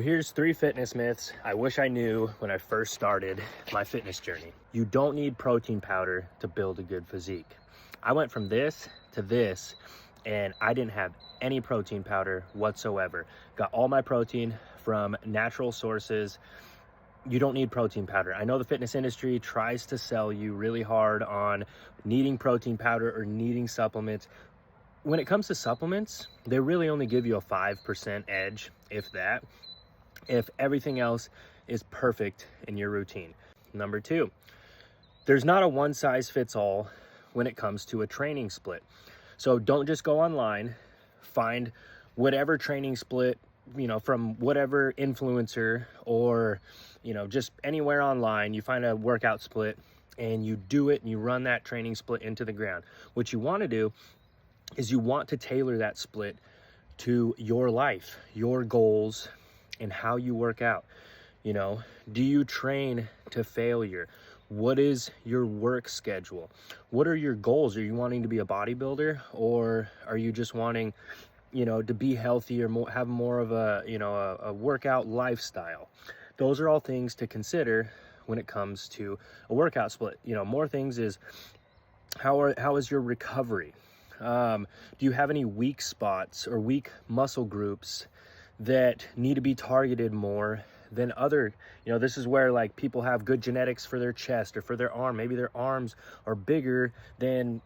Here's 3 fitness myths I wish I knew when I first started my fitness journey. You don't need protein powder to build a good physique. I went from this to this and I didn't have any protein powder whatsoever. Got all my protein from natural sources. You don't need protein powder. I know the fitness industry tries to sell you really hard on needing protein powder or needing supplements. When it comes to supplements, they really only give you a 5% edge, if that, if everything else is perfect in your routine. Number 2, there's not a one size fits all when it comes to a training split. So don't just go online, find whatever training split, from whatever influencer or, just anywhere online, you find a workout split and you do it and you run that training split into the ground. What you want to do is you want to tailor that split to your life, your goals, and how you work out. Do you train to failure? What is your work schedule? What are your goals? Are you wanting to be a bodybuilder, or are you just wanting, to be healthy or have more of a workout lifestyle? Those are all things to consider when it comes to a workout split. More things is how is your recovery? Do you have any weak spots or weak muscle groups that need to be targeted more than other? This is where like people have good genetics for their chest or for their arm. Maybe their arms are bigger than,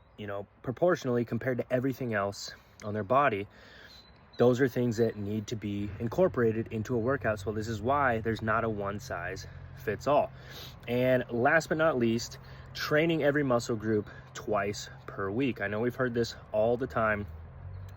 proportionally compared to everything else on their body. Those are things that need to be incorporated into a workout. So this is why there's not a one size fits all. And last but not least, training every muscle group twice per week. I know we've heard this all the time,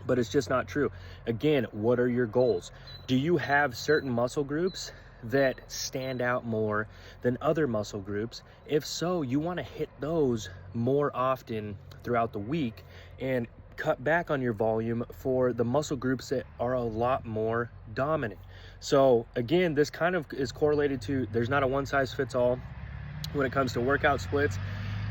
but it's just not true. Again, what are your goals? Do you have certain muscle groups that stand out more than other muscle groups? If so, you want to hit those more often throughout the week and cut back on your volume for the muscle groups that are a lot more dominant. So again, this kind of is correlated to, there's not a one size fits all when it comes to workout splits.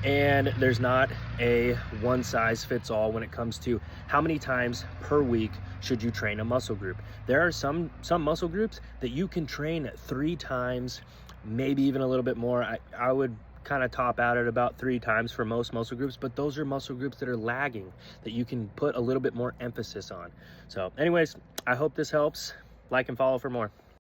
And there's not a one size fits all when it comes to how many times per week should you train a muscle group. There are some muscle groups that you can train 3 times, maybe even a little bit more. I would kind of top out at about 3 times for most muscle groups, but those are muscle groups that are lagging that you can put a little bit more emphasis on. So anyways, I hope this helps. Like and follow for more.